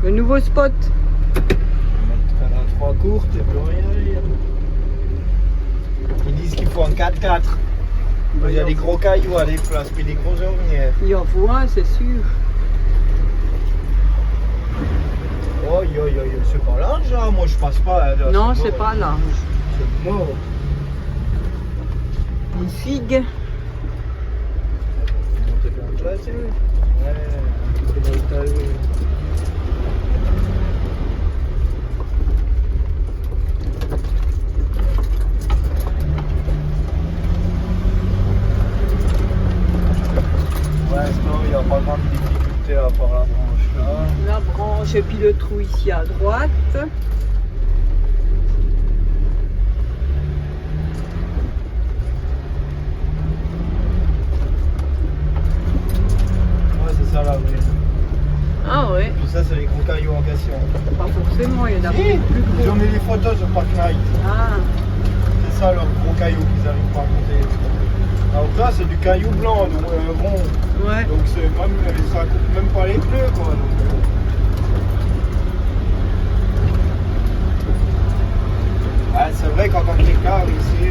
Le nouveau spot. On a 3 courtes et plus rien à dire. Ils disent qu'il faut un 4x4. Il y a des gros cailloux à des places, puis des grosses ornières. Il en faut un, c'est sûr. Oh, c'est pas large, hein. Moi je passe pas. Là, Non, c'est mort. pas large. C'est mort. Une figue. T'es bien placé. Ouais, un peu dans le talus. Ouais, sinon il n'y a pas grande difficulté à part la branche là. La branche et puis le trou ici à droite. Ouais, c'est ça la vraie. Ah ouais, Tout ça, c'est les gros cailloux en question. pas forcément, il y en a Si, plus ils gros. ont mis des photos sur Park Night. Ah, C'est ça leurs gros cailloux qu'ils arrivent pas à monter. Alors là, c'est du caillou blanc, donc rond. ouais. Donc c'est même, ça coupe même pas les pneus quoi. Donc, ah, c'est vrai qu'en tant qu'écart ici.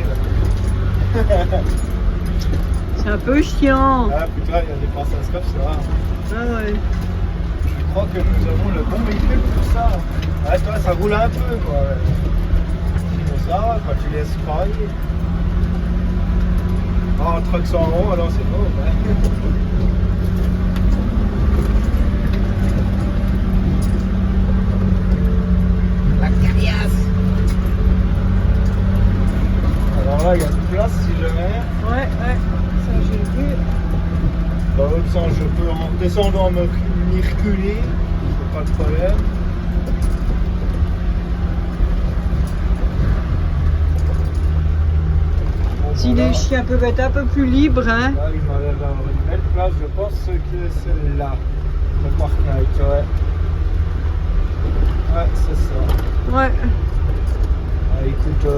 C'est un peu chiant. Ah putain, il y a des passages comme ça. Ah ouais. Je crois que nous avons le bon véhicule pour ça. Ouais, toi, ça roule un peu quoi. Sinon ça va, quand tu laisses pareil. Ah, un truck sans rond, alors c'est bon. Ouais. La cariasse. Alors là, il y a de place si jamais. Ouais, ça j'ai vu. Dans l'autre sens, je peux en descendant m'y reculer, c'est pas de problème. Bon, Si voilà. les chiens peuvent être un peu plus libres, hein. Là, il m'a l'air d'avoir une belle place, je pense que c'est celle-là, le Park Night, ouais. Ouais, c'est ça. Ouais. Ah, écoute,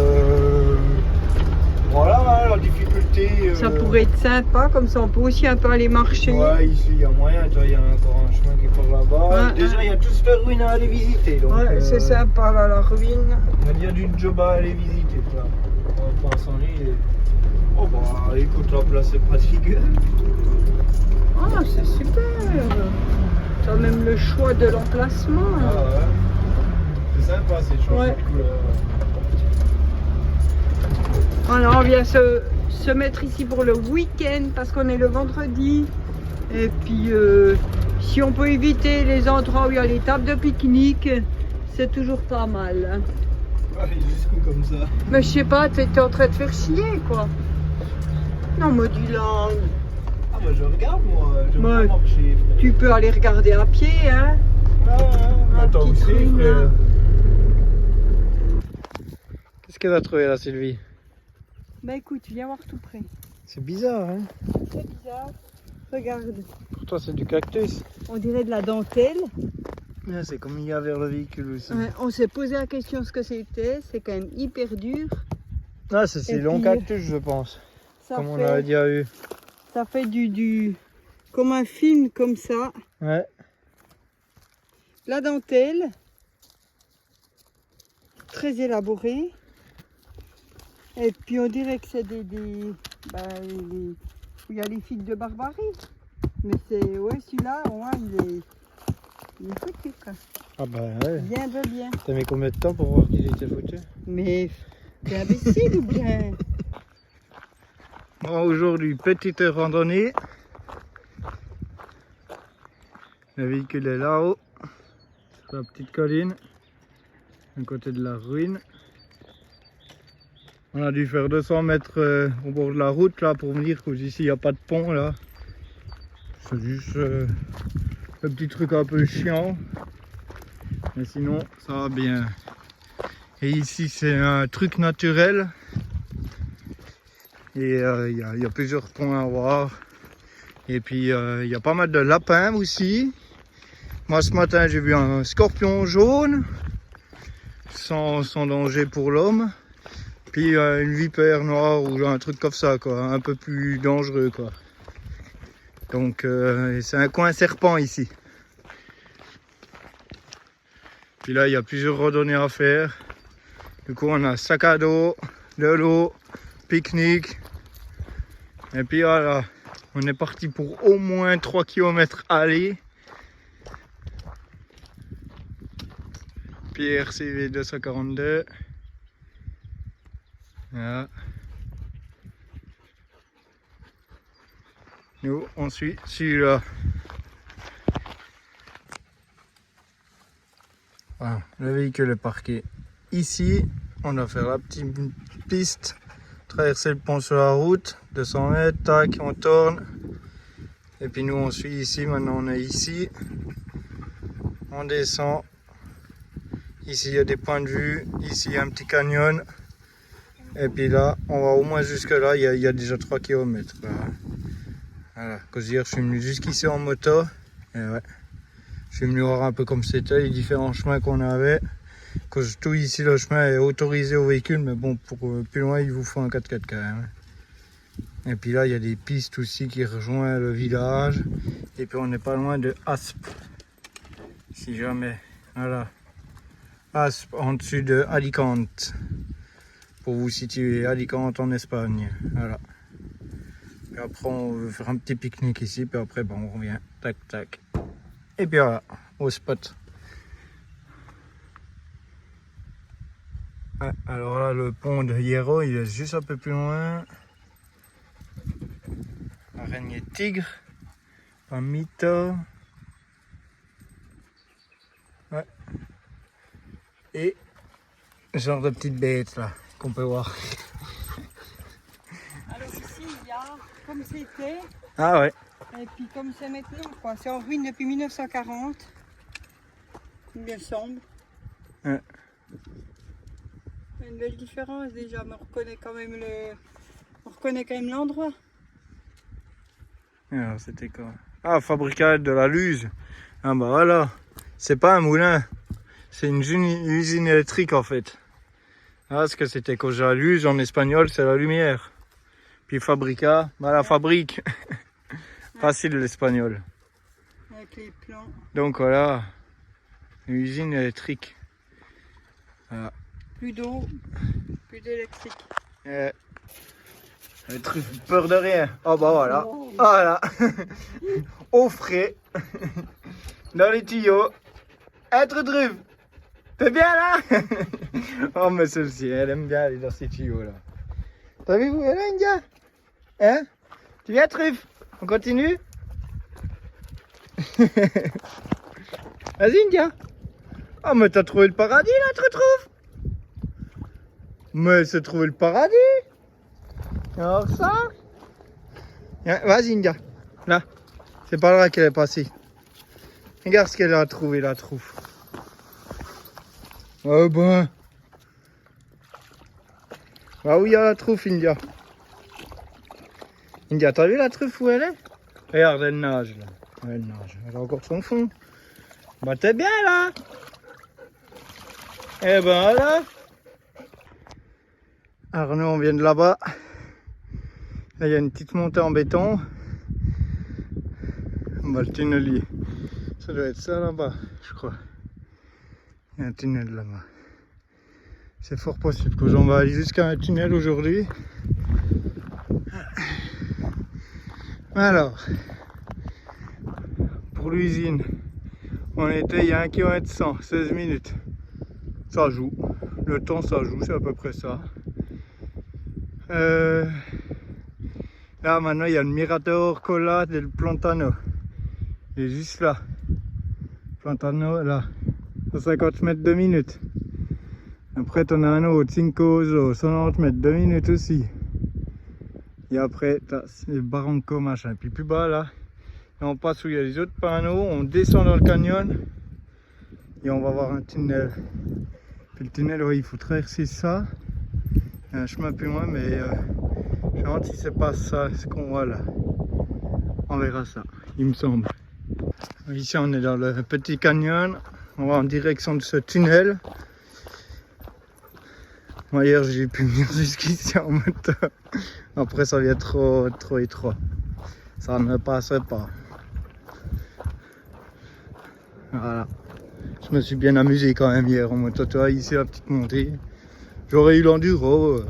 voilà hein, la difficulté. Ça pourrait être sympa, comme ça on peut aussi un peu aller marcher. Ouais, ici il y a moyen, toi, il y a encore un chemin qui part là-bas. Ouais, Déjà, il y a toute cette ruine à aller visiter. Donc, Ouais, c'est sympa là, la ruine. Il y a du job à aller visiter, quoi. On va pas s'en aller. Oh bah écoute, la place est pratique. Ah, c'est super. Tu as même le choix de l'emplacement. Ah ouais. C'est sympa ces choses Ouais. de couleurs. Alors on vient se mettre ici pour le week-end parce qu'on est le vendredi. Et puis si on peut éviter les endroits où il y a les tables de pique-nique, c'est toujours pas mal. Hein. Ouais, jusqu'où comme ça. Mais je sais pas, t'es en train de faire chier quoi. Non, Moduland, Ah bah je regarde moi, je veux Ouais. pas marcher. tu peux aller regarder à pied, hein. Ah, Un attends petit aussi ruine, frère. là. Qu'est-ce qu'elle a trouvé là Sylvie? Bah écoute, viens voir tout près. C'est bizarre hein. C'est bizarre. Regarde, Pour toi c'est du cactus. on dirait de la dentelle. Ah, c'est comme il y a vers le véhicule aussi. Ouais, on s'est posé la question ce que c'était. C'est quand même hyper dur. Ah c'est ces Et longs puis, cactus je pense. Ça Comme on fait, a déjà eu. ça fait du comme un film comme ça. Ouais. La dentelle, très élaborée. Et puis on dirait que c'est bah, où il y a les figues de Barbarie. Mais c'est, ouais, celui-là, ouais, il est foutu quoi. Ah bah ouais. Bien de bien. T'as mis combien de temps pour voir qu'il était foutu? Mais t'es imbécile ou bien? Bon, aujourd'hui, petite randonnée. Le véhicule est là-haut, sur la petite colline, à côté de la ruine. On a dû faire 200 mètres au bord de la route là pour me dire qu'ici il n'y a pas de pont là. C'est juste le petit truc un peu chiant. Mais sinon ça va bien. Et ici c'est un truc naturel. Et il y a plusieurs points à voir. Et puis il y a pas mal de lapins aussi. Moi ce matin j'ai vu un scorpion jaune. Sans danger pour l'homme. Puis une vipère noire ou un truc comme ça quoi. Un peu plus dangereux quoi. Donc c'est un coin serpent ici. Puis là, il y a plusieurs randonnées à faire. Du coup, on a sac à dos, de l'eau, pique-nique. Et puis voilà, on est parti pour au moins 3 km aller. Puis RCV 242. Voilà. Nous, on suit celui-là. Voilà, le véhicule est parqué ici. On va faire la petite piste, traverser le pont sur la route, 200 mètres, tac, on tourne. Et puis nous, on suit ici. Maintenant, on est ici. On descend. Ici, il y a des points de vue. Ici, il y a un petit canyon. Et puis là, on va au moins jusque là. Il y a déjà 3 km. Voilà. Cause hier, je suis venu jusqu'ici en moto. Et ouais. Je suis venu voir un peu comme c'était, les différents chemins qu'on avait. Cause tout ici, le chemin est autorisé au véhicule. Mais bon, pour plus loin, il vous faut un 4x4 quand même. Et puis là, il y a des pistes aussi qui rejoignent le village. Et puis on n'est pas loin de Asp. Si jamais. Voilà. Asp, en dessus de Alicante. Pour vous situer, Alicante en Espagne. Voilà. Et après, on veut faire un petit pique-nique ici. Puis après, bon, on revient. Tac, tac. Et puis voilà, au spot. Ah, alors là, le pont de Hierro, il est juste un peu plus loin. Araignée tigre. Palmito. Ouais. Et genre de petites bêtes là qu'on peut voir. Alors ici, il y a, comme c'était, Ah ouais. et puis comme c'est maintenant, quoi. C'est en ruine depuis 1940, il me semble. Ouais. Il y a une belle différence déjà, mais on reconnaît quand même l'endroit. Alors c'était quoi? Ah, fabricage de la Luz. Ah bah voilà. C'est pas un moulin. C'est une usine électrique en fait. Ah, ce que c'était quand j'ai la Luz en espagnol, c'est la lumière. Puis fabrica, bah la fabrique. Facile l'espagnol. Avec les plans. Donc voilà, une usine électrique. Voilà. Plus d'eau, plus d'électrique. Le truffe, peur de rien. Oh bah voilà. Voilà. Au frais. Dans les tuyaux. Être truffe. T'es bien là? Oh mais celle-ci, elle aime bien aller dans ces tuyaux là. T'as vu où elle est, India? Hein? Tu viens truffe? On continue? Vas-y India. Oh mais t'as trouvé le paradis là, tu trouves? Mais c'est trouvé le paradis. Alors ça? Vas-y India. Là. C'est par là qu'elle est passée. Regarde ce qu'elle a trouvé la truffe. Oh ben. Ah oui, il y a la truffe, India. India, t'as vu la truffe où elle est? Regarde, elle nage là. Elle nage. Elle a encore son fond. Bah t'es bien là. Eh ben voilà. Arnaud, on vient de là-bas. Là, il y a une petite montée en béton. Bah, le tunnelier. Ça doit être ça là-bas, je crois. Il y a un tunnel là-bas. C'est fort possible que j'en vais aller jusqu'à un tunnel aujourd'hui. Alors, pour l'usine, on était il y a 1 km 100, 16 minutes. Ça joue. Le temps, ça joue, c'est à peu près ça. Là, maintenant, il y a le Mirador Colla del Plantano. Il est juste là. Plantano, là. À 50 mètres 2 minutes. Après, t'en as un autre, Cincoso, 190 mètres 2 minutes aussi. Et après, t'as les Barranco, machin. Puis plus bas, là, et on passe où il y a les autres panneaux, on descend dans le canyon. Et on va voir un tunnel. Puis le tunnel, ouais, il faut traverser ça. Il y a un chemin plus loin, mais je me demande si c'est pas ça, ce qu'on voit là. On verra ça, il me semble. Ici, on est dans le petit canyon. On va en direction de ce tunnel. Moi, hier, j'ai pu venir jusqu'ici en moto. Après, ça vient trop étroit. Ça ne passerait pas. Voilà. Je me suis bien amusé quand même hier en moto. Toi, ici, la petite montée. J'aurais eu l'enduro.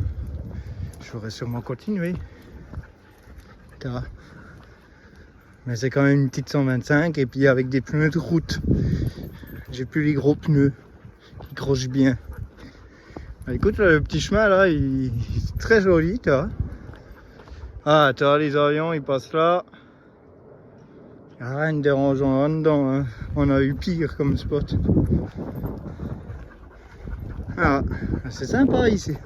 J'aurais sûrement continué. T'as. Mais c'est quand même une petite 125 et puis avec des pneus de route. J'ai plus les gros pneus qui crochent bien. Bah, écoute, le petit chemin là, il est très joli, t'as. Ah, t'as les avions, ils passent là. Rien de dérangeant là-dedans, hein. On a eu pire comme spot. Ah, c'est sympa ici.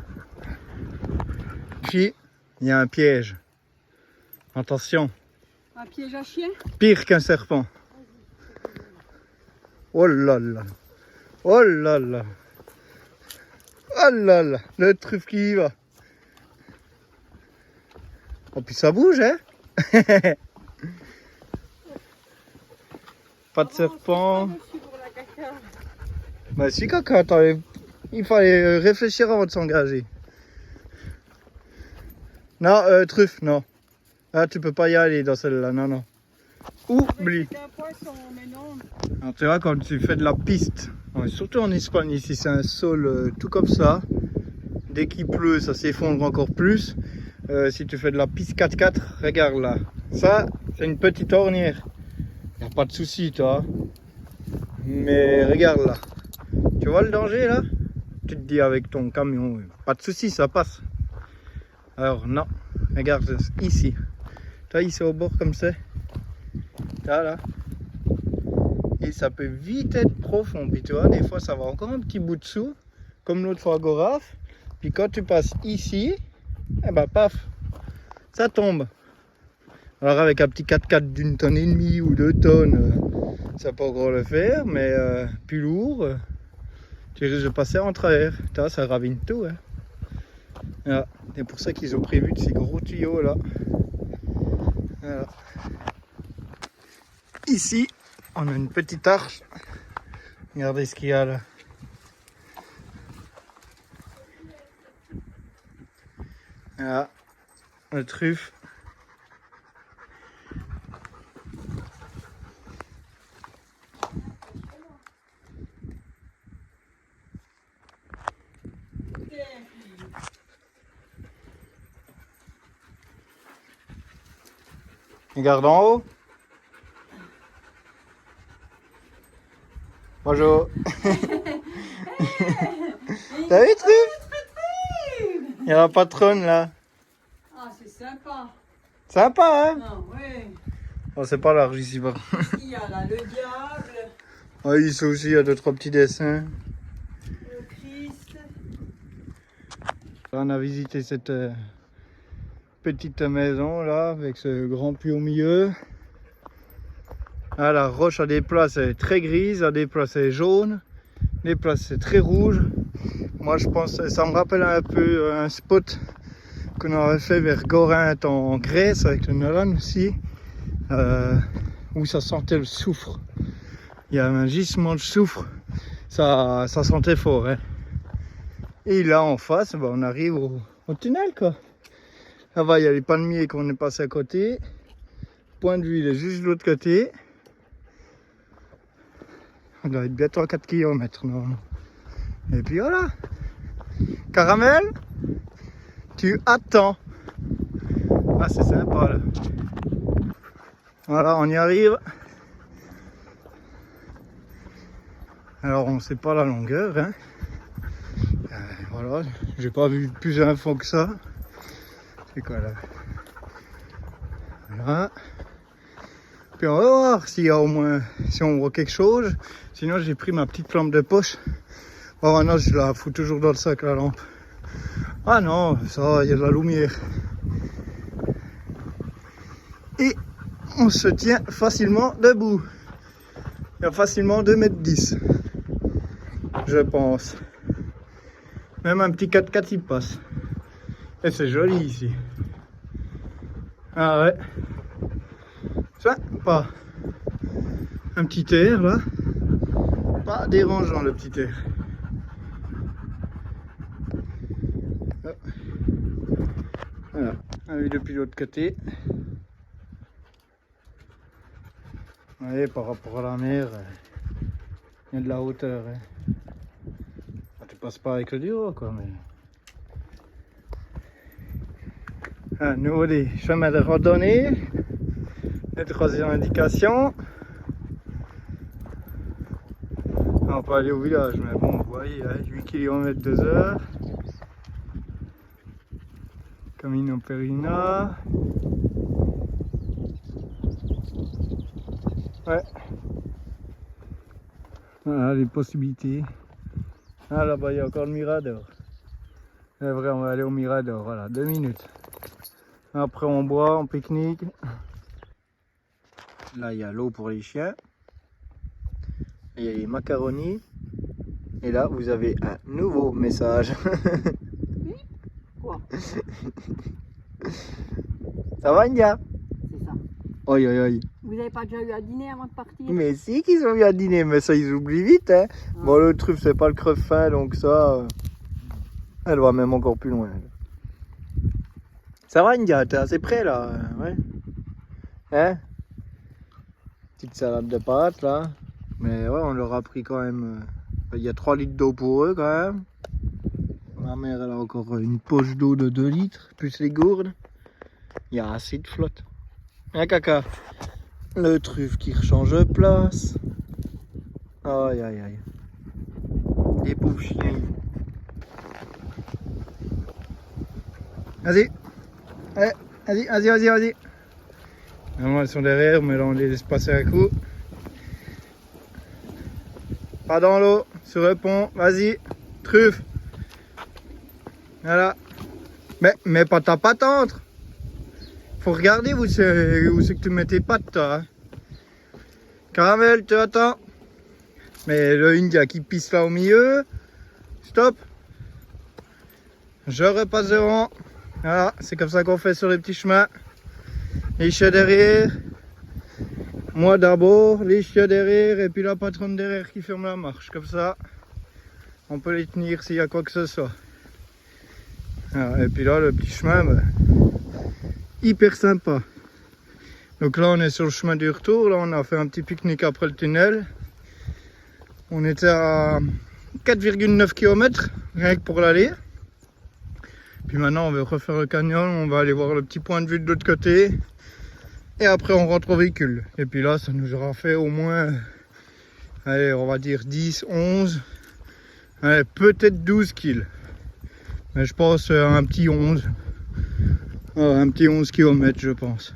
Puis, il y a un piège. Attention. Un piège à chien? Pire qu'un serpent. Oh là là. Oh là là. Oh là là. Le truffe qui y va. Oh puis ça bouge, hein. Pas de serpent. Bah si caca, il fallait réfléchir avant de s'engager. Non, truffe, non. Ah, tu peux pas y aller dans celle-là, non, non. Oublie. Alors, tu vois, quand tu fais de la piste, surtout en Espagne, ici c'est un sol tout comme ça. Dès qu'il pleut, ça s'effondre encore plus. Si tu fais de la piste 4x4, regarde là. Ça, c'est une petite ornière. Y a pas de souci, toi. Mais regarde là. Tu vois le danger là? Tu te dis avec ton camion, pas de souci, ça passe. Alors non, regarde ici. Toi, ici au bord comme ça. T'as là. Et ça peut vite être profond. Puis tu vois, des fois ça va encore un petit bout dessous. Comme l'autre fois à Goraf. Puis quand tu passes ici, eh ben paf, ça tombe. Alors avec un petit 4x4 d'une tonne et demie ou 2 tonnes, ça peut encore le faire. Mais plus lourd, tu risques de passer en travers. Tu vois, ça ravine tout. Hein. Voilà. C'est pour ça qu'ils ont prévu de ces gros tuyaux là. Voilà. Ici, on a une petite arche. Regardez ce qu'il y a là. Voilà, le truffe. Regarde en haut. Bonjour. T'as vu, truffe? Il y a la patronne là. Ah, c'est sympa. Sympa, hein? Ah, ouais. Oh, c'est pas large ici, par contre. Il y a là le diable, Ah, ici aussi, il y a 2-3 petits dessins. le Christ. On a visité cette petite maison là, avec ce grand puits au milieu. Ah, la roche à des places est très grise, à des places est jaune, des places c'est très rouge. Moi je pense, ça me rappelle un peu un spot qu'on avait fait vers Gorinthe en Grèce avec le Nolan aussi, où ça sentait le soufre. Il y a un gisement de soufre, ça sentait fort. Hein. Et là en face, ben, on arrive au tunnel quoi. Là-bas il y a les palmiers qu'on est passé à côté. Point de vue il est juste de l'autre côté. On doit être bientôt à 4 km normalement. Et puis voilà. Caramel, tu attends. Ah c'est sympa là. Voilà, on y arrive. Alors on sait pas la longueur. Hein. Voilà, j'ai pas vu plus d'infos que ça. C'est quoi là? Voilà. Puis on va voir s'il y a au moins, si on voit quelque chose. Sinon j'ai pris ma petite lampe de poche. Oh maintenant je la fous toujours dans le sac la lampe. Ah non, ça il y a de la lumière. Et on se tient facilement debout. Il y a facilement 2,10 m. Je pense. Même un petit 4x4 il passe. Et c'est joli ici. Ah ouais. Sympa. Un petit air là. Pas dérangeant le petit air. Voilà. On a vu depuis l'autre côté. Vous voyez, par rapport à la mer, Il y a de la hauteur. Hein. Tu passes pas avec le dur, quoi, mais... À nouveau des chemins de randonnée. Les troisième indication. On peut aller au village, mais bon, vous voyez, hein, 8 km 2h. Camino Perina. Ouais. Voilà les possibilités. Ah là-bas il y a encore le Mirador. C'est vrai, on va aller au Mirador, voilà, 2 minutes. Après on boit, on pique-nique. Là il y a l'eau pour les chiens. Il y a les macaronis. Et là vous avez un nouveau message. Quoi? Ça va Nia? C'est ça. Oi oi oi. Vous n'avez pas déjà eu à dîner avant de partir? Mais si qu'ils ont eu à dîner, mais ça ils oublient vite hein. Ah. Bon le truffe c'est pas le creux-fin donc ça... Elle va même encore plus loin. Ça va India, t'es assez près là, ouais. Hein? Petite salade de pâtes là. Mais ouais, on leur a pris quand même... Il y a 3 litres d'eau pour eux quand même. Ma mère elle a encore une poche d'eau de 2 litres, plus les gourdes. Il y a assez de flotte. Hein caca? Le truffe qui rechange de place. Aïe aïe aïe. Les pauvres chiens. Vas-y. Allez, vas-y. Normalement elles sont derrière, mais là on les laisse passer un coup. Pas dans l'eau, sur le pont, vas-y, truffe. Voilà. Mais pas ta patente. Faut regarder où c'est que tu mets tes pattes toi. Hein. Caramel, tu attends. Mais le India qui pisse là au milieu. Stop. Je repasse devant. Voilà, c'est comme ça qu'on fait sur les petits chemins. Les chiens derrière. Moi d'abord, les chiens derrière et puis la patronne derrière qui ferme la marche. Comme ça, on peut les tenir s'il y a quoi que ce soit. Voilà, et puis là, le petit chemin, ben, hyper sympa. Donc là, on est sur le chemin du retour. Là, on a fait un petit pique-nique après le tunnel. On était à 4,9 km, rien que pour l'aller. Puis maintenant, on va refaire le canyon. On va aller voir le petit point de vue de l'autre côté. Et après, on rentre au véhicule. Et puis là, ça nous aura fait au moins, allez, on va dire 10, 11, allez, peut-être 12 kills. Mais je pense un petit 11. Un petit 11 km, je pense.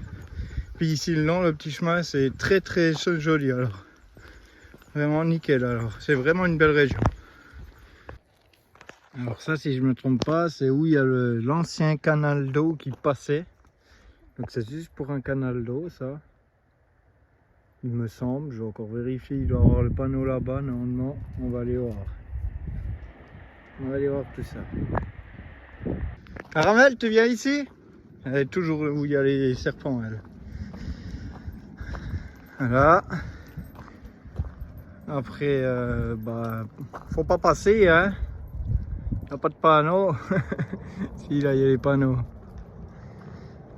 Puis ici, le long, le petit chemin, c'est très très joli alors. Vraiment nickel alors. C'est vraiment une belle région. Alors ça, si je me trompe pas, c'est où il y a l'ancien canal d'eau qui passait. Donc c'est juste pour un canal d'eau, ça. Il me semble, je vais encore vérifier, il doit y avoir le panneau là-bas, non, on va aller voir. On va aller voir tout ça. Caramel, tu viens ici? Elle est toujours où il y a les serpents, elle. Voilà. Après, bah, faut pas passer, hein. Il n'y a pas de panneau. Si, là, il y a les panneaux.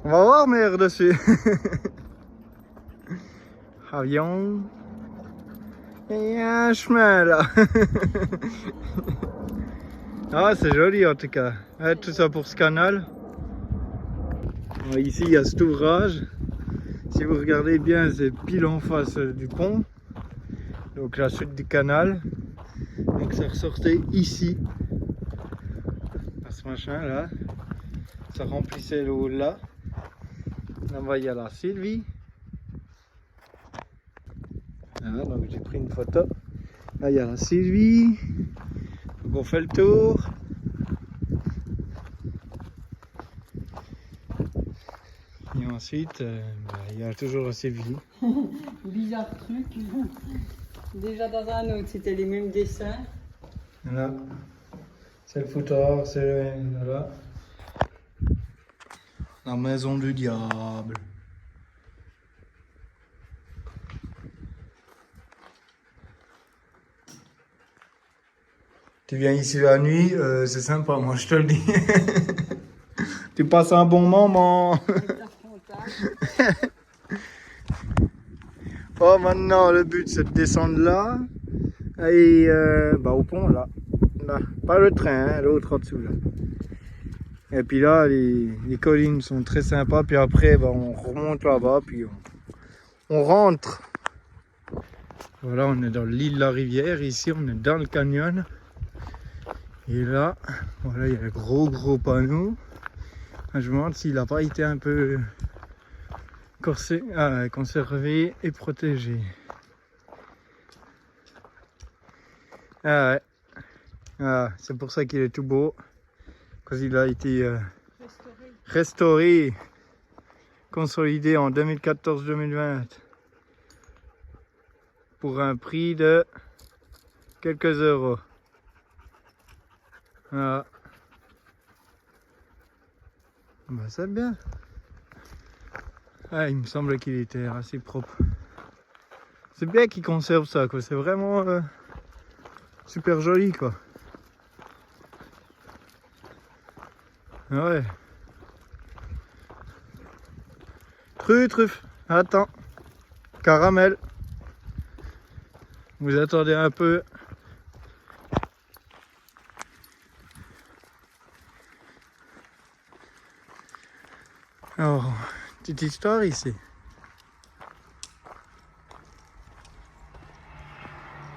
On va voir, merde, dessus. Avion. Et il y a un chemin, là. Ah, c'est joli, en tout cas. Ouais, tout ça pour ce canal. Alors, ici, il y a cet ouvrage. Si vous regardez bien, c'est pile en face du pont. Donc, la suite du canal. Donc, ça ressortait ici. À ce machin là, ça remplissait l'eau là. Là-bas il y a la Sylvie. Voilà, donc j'ai pris une photo. Là il y a la Sylvie. Donc on fait le tour. Et ensuite, il y a toujours la Sylvie. Bizarre truc. Déjà dans un autre, c'était les mêmes dessins. Voilà. C'est le foutoir, c'est voilà. La maison du diable. Tu viens ici la nuit, c'est sympa, moi je te le dis. Tu passes un bon moment. Oh, maintenant le but c'est de descendre là. Et au pont là. Là, pas le train, hein, l'autre en dessous là. Et puis là, les collines sont très sympas. Puis après, on remonte là-bas, puis on rentre. Voilà, on est dans l'île La Rivière. Ici, on est dans le canyon. Et là, voilà, il y a le gros panneau. Je me demande s'il n'a pas été un peu conservé et protégé. Ah ouais. Ah, c'est pour ça qu'il est tout beau. Parce qu'il a été restauré, consolidé en 2014-2020 pour un prix de quelques euros. Voilà. Bah, c'est bien. Ah, il me semble qu'il était assez propre. C'est bien qu'il conserve ça, quoi. C'est vraiment super joli, quoi. Ouais. Truffe, attends. Caramel. Vous attendez un peu. Alors, petite histoire ici.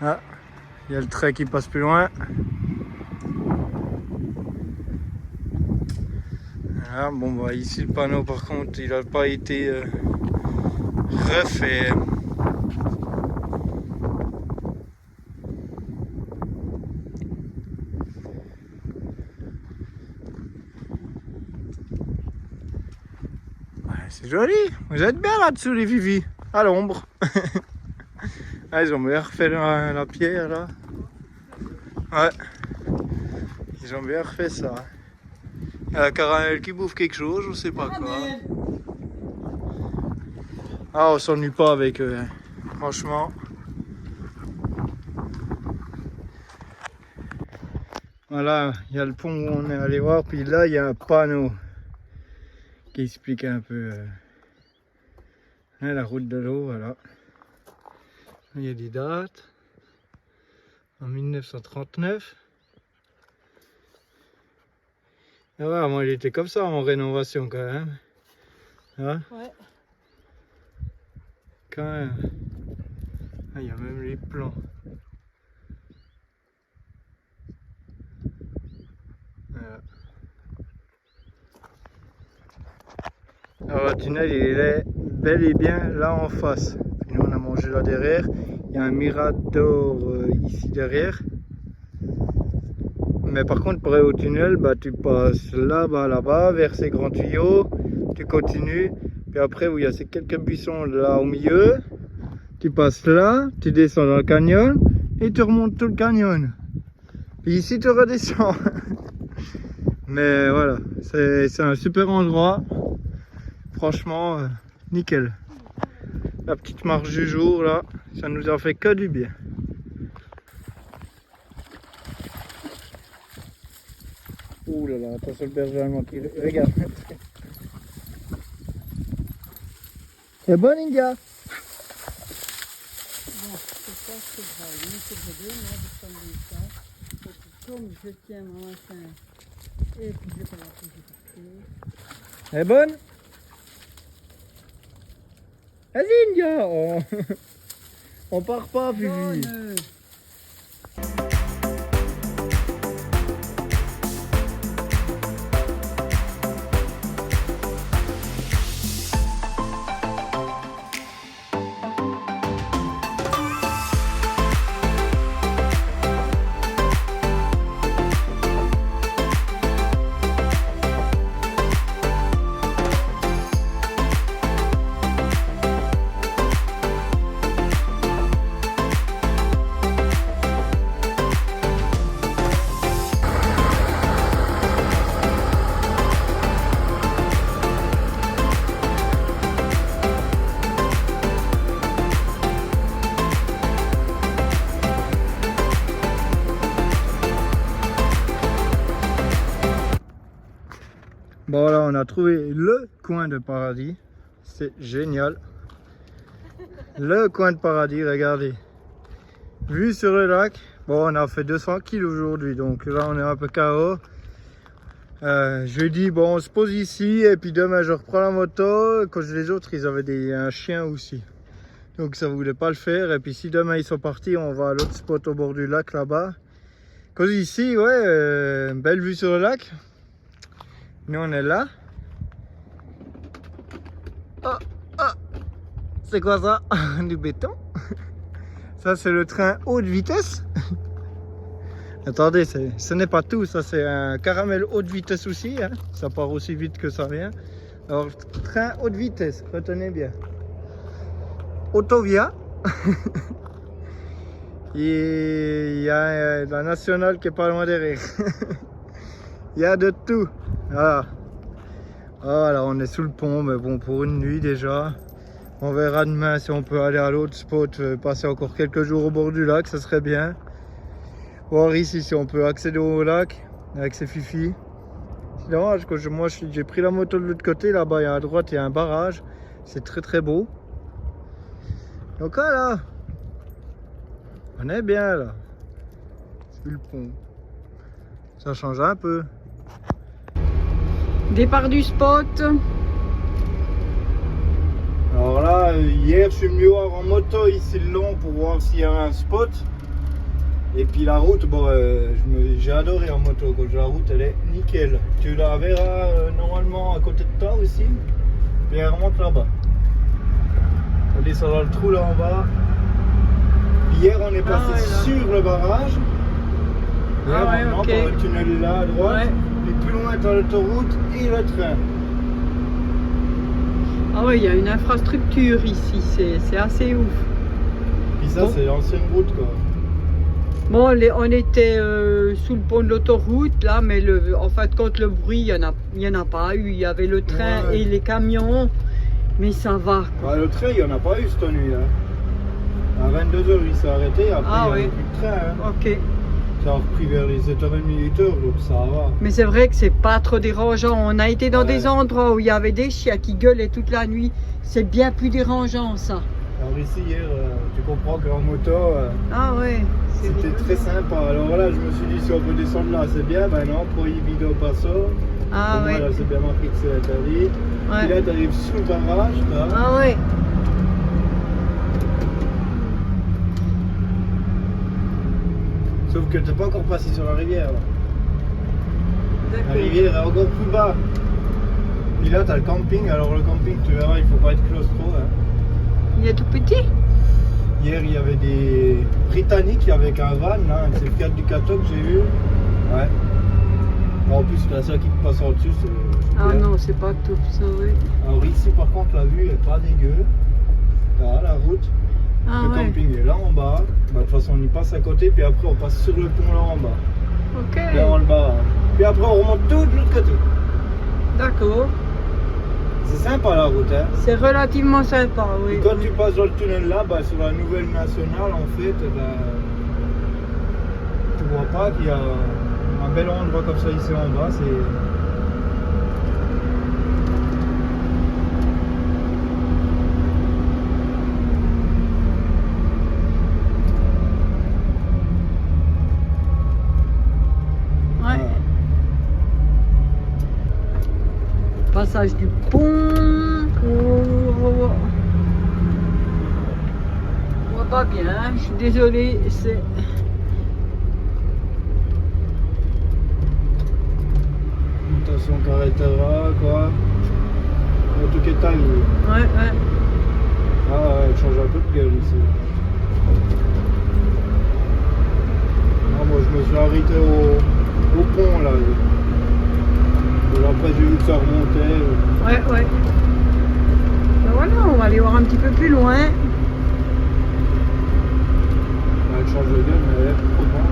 Ah, il y a le trait qui passe plus loin. Ah, bon, bah ici le panneau par contre il n'a pas été refait. Ouais, c'est joli, vous êtes bien là-dessous les vivis, à l'ombre. Ah, ils ont bien refait la pierre là. Ouais, ils ont bien refait ça. Il y a la caramel qui bouffe quelque chose, je sais pas quoi. Ah, on s'ennuie pas avec eux, hein. Franchement. Voilà, il y a le pont où on est allé voir, puis là il y a un panneau qui explique un peu la route de l'eau, voilà. Il y a des dates. En 1939. Ah ouais, moi il était comme ça en rénovation quand même. Hein? Ouais. Quand même. Ah, il y a même les plans. Voilà. Alors le tunnel il est bel et bien là en face. Puis nous on a mangé là derrière. Il y a un mirador ici derrière. Mais par contre pour aller au tunnel, bah, tu passes là-bas, vers ces grands tuyaux. Tu continues. Puis après où il y a ces quelques buissons là au milieu. Tu passes là, tu descends dans le canyon et tu remontes tout le canyon. Puis ici tu redescends. Mais voilà, c'est un super endroit. Franchement, nickel. La petite marche du jour là, ça nous a fait que du bien. Ouh là là, attention le berger allemand qui regarde. C'est bon India. Comme je tiens mon machin, et puis je vais pas la poser. Elle est bonne? Vas-y India, on part pas Vivi. Bon là on a trouvé le coin de paradis, c'est génial. Le coin de paradis, regardez. Vue sur le lac. Bon, on a fait 200 kg aujourd'hui, donc là on est un peu KO. Jeudi, bon, on se pose ici et puis demain je reprends la moto. Quand les autres, ils avaient un chien aussi. Donc ça voulait pas le faire. Et puis si demain ils sont partis, on va à l'autre spot au bord du lac là-bas. Cause ici, ouais, belle vue sur le lac. Nous on est là. Oh, oh. C'est quoi ça? Du béton. Ça c'est le train haute vitesse. Attendez, ce n'est pas tout, ça c'est un caramel haute vitesse aussi, hein. Ça part aussi vite que ça vient. Alors, train haute vitesse, retenez bien. Autovia. Et il y a la nationale qui est pas loin derrière. Il y a de tout. Voilà. Voilà, on est sous le pont, mais bon, pour une nuit déjà. On verra demain si on peut aller à l'autre spot, passer encore quelques jours au bord du lac, ça serait bien. Voir ici si on peut accéder au lac avec ses fifis. C'est dommage que moi j'ai pris la moto de l'autre côté, là-bas à droite il y a un barrage. C'est très très beau. Donc voilà, on est bien là, sur le pont. Ça change un peu. Départ du spot. Alors là, hier je suis venu voir en moto ici le long pour voir s'il y avait un spot. Et puis la route, bon, j'ai adoré en moto, quand la route elle est nickel. Tu la verras normalement à côté de toi aussi. Puis elle remonte là-bas. On descend dans le trou là en bas. Hier on est passé sur le barrage. Et là, maintenant okay. par le tunnel là à droite. Ouais. Puis plus loin t'as l'autoroute et le train. Ah oui, il y a une infrastructure ici, c'est assez ouf. Puis ça c'est l'ancienne route quoi. Bon, on était sous le pont de l'autoroute là, mais en fait, quand le bruit, il y en a pas eu. Il y avait le train et les camions, mais ça va. Quoi. Le train, il n'y en a pas eu cette nuit. Hein. À 22h, il s'est arrêté. Après, il n'y avait plus de train. Hein. Ok. Ça a repris vers les 7h30, 8h, donc ça va. Mais c'est vrai que c'est pas trop dérangeant. On a été dans des endroits où il y avait des chiens qui gueulaient toute la nuit. C'est bien plus dérangeant ça. Alors ici, hier, tu comprends qu'en moto, ah ouais, c'était très sympa. Alors voilà, je me suis dit, si on peut descendre là, c'est bien. Ben non, prohibido passo. Ah ouais. Là, c'est bien marqué que c'est interdit. Ouais. Puis là, tu arrives sous le barrage. Là. Ah ouais. Sauf que tu n'es pas encore passé sur la rivière. La rivière est encore plus bas. Puis là, tu as le camping. Alors le camping, tu verras, il ne faut pas être claustro. Hein. Il est tout petit. Hier, il y avait des Britanniques avec un van, là, c'est le 4 du Cato que j'ai vu. Ouais. En plus, la seule qui passe en dessus, c'est. Ah non, c'est pas top ça, oui. Alors ici, par contre, la vue est pas dégueu. Là, la route. Ah Le ouais. camping est là en bas. Bah, de toute façon, on y passe à côté, puis après, on passe sur le pont là en bas. Ok. Là en bas. Puis après, on remonte tout de l'autre côté. D'accord. C'est sympa la route, hein. C'est relativement sympa, oui. Et quand tu passes dans le tunnel là, bah, sur la nouvelle nationale, en fait, bah, tu vois pas qu'il y a un bel endroit comme ça ici en bas. C'est. Ouais. Passage du pont. On voit pas bien, je suis désolée, c'est. Attention carretera, quoi. En tout cas, taille. Ouais, ouais. Ah ouais, elle change un peu de gueule ici. Non, moi je me suis arrêté au pont là. Et après j'ai vu que ça remontait. Ouais, ouais. Ben voilà, on va aller voir un petit peu plus loin. Elle change de gueule, mais elle est trop grande.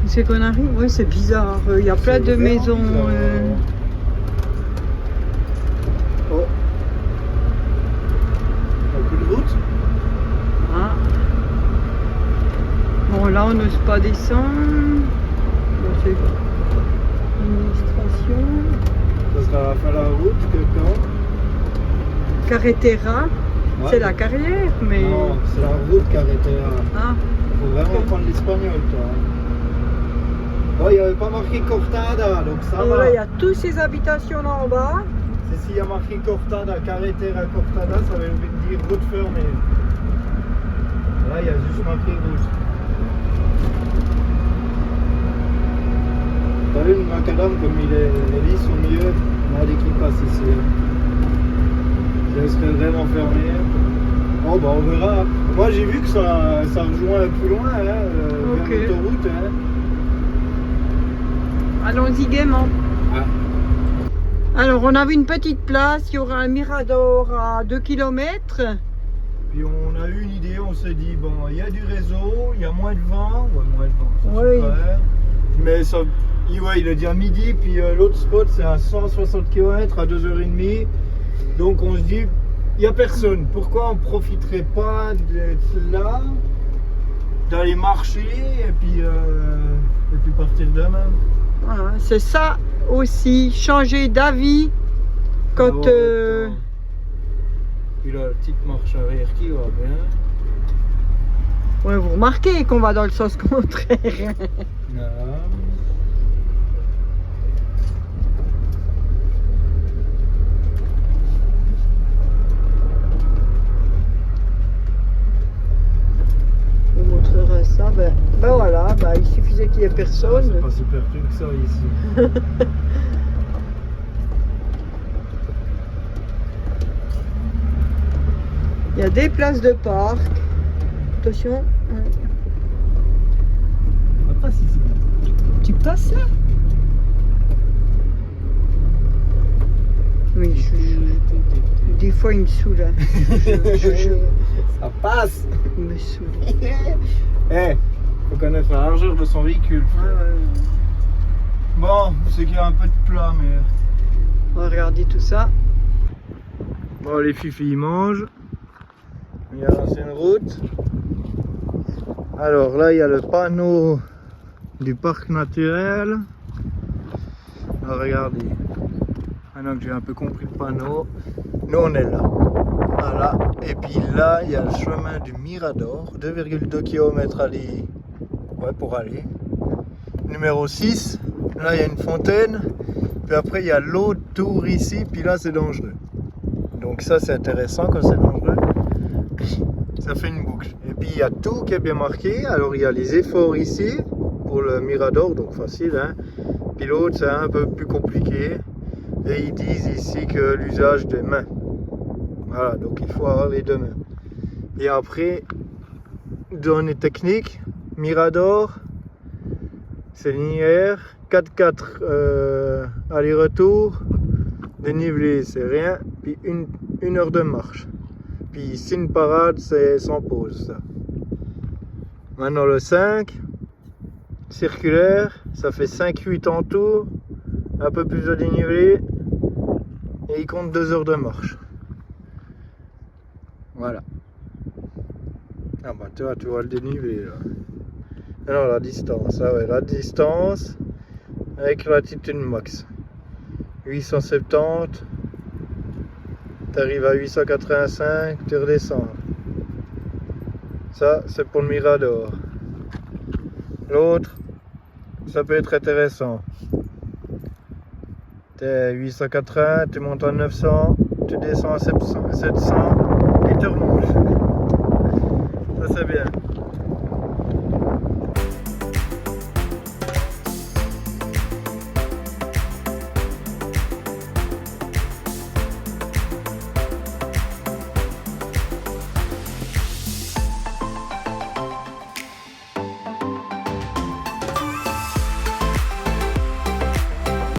C'est qu'on arrive, oui, c'est bizarre. Il y a plein de maisons. Oh. Il n'y a plus de route. Ah. Bon, là, on n'ose pas descendre. Bon, c'est administration. Ça sera à la fin de la route, que quand Carretera. Ouais. C'est la carrière, mais. Non, c'est la route carretera. Hein? Faut vraiment prendre l'espagnol, toi. Oh, il n'y avait pas marqué Cortada, donc ça Et va. là, il y a toutes ces habitations là en bas. C'est s'il y a marqué Cortada, carretera Cortada, ça veut dire route fermée. Là, il y a juste marqué route. T'as vu le macadam comme les lits sont mieux, regardez qui passe ici. Ça serait vraiment fermé. Oh bah on verra. Moi j'ai vu que ça rejoint plus loin, hein, Ok. vers l'autoroute. Hein. Allons-y gaiement. Ah. Alors, on a vu une petite place. Il y aura un mirador à 2 km. Puis on a eu une idée, on s'est dit bon il y a du réseau, il y a moins de vent, ouais moins de vent, c'est Oui. super. Mais ça, ouais, il a dit à midi, puis l'autre spot c'est à 160 km à 2h30. Donc on se dit, il n'y a personne. Pourquoi on ne profiterait pas d'être là, d'aller marcher et puis partir demain? Voilà, c'est ça aussi, changer d'avis quand... Puis la petite marche arrière qui va bien. Ouais, vous remarquez qu'on va dans le sens contraire. Non. Je vous montrerai ça. Ben voilà, il suffisait qu'il n'y ait Ah, personne. c'est pas super truc que ça ici. Il y a des places de parc. Attention. On passe ici. Tu passes là? Oui, des fois il me saoule. Hein. Ça passe. Il me saoule. Eh, faut connaître la largeur de son véhicule. Bon, c'est qu'il y a un peu de plat, mais... On va regarder tout ça. Bon, les fifis ils mangent. Il y a l'ancienne route. Alors là, il y a le panneau du parc naturel. Alors, regardez. Maintenant que j'ai un peu compris le panneau, nous on est là. Voilà. Et puis là, il y a le chemin du Mirador. 2,2 km aller. Ouais, pour aller. Numéro 6. Là, il y a une fontaine. Puis après, il y a l'autre tour ici. Puis là, c'est dangereux. Donc ça, c'est intéressant quand c'est dangereux. Ça fait une boucle. Et puis, il y a tout qui est bien marqué. Alors, il y a les efforts ici pour le Mirador. Donc facile, hein. Puis l'autre, c'est un peu plus compliqué. Et ils disent ici que l'usage des mains. Voilà, donc il faut avoir les deux mains. Et après, données techniques, Mirador, c'est linéaire, 4x4 aller-retour, dénivelé c'est rien, puis une heure de marche. Puis ici une parade c'est sans pause ça. Maintenant le 5, circulaire, ça fait 5-8 en tout, un peu plus de dénivelé, et il compte 2 heures de marche. Voilà. Ah bah tu vois le dénivelé là. Alors la distance, ah ouais, la distance avec latitude max. 870, tu arrives à 885, tu redescends. Ça c'est pour le Mirador. L'autre, ça peut être intéressant. Tu es à 880, tu montes à 900, tu descends à 700 et tu remontes. Ça c'est bien.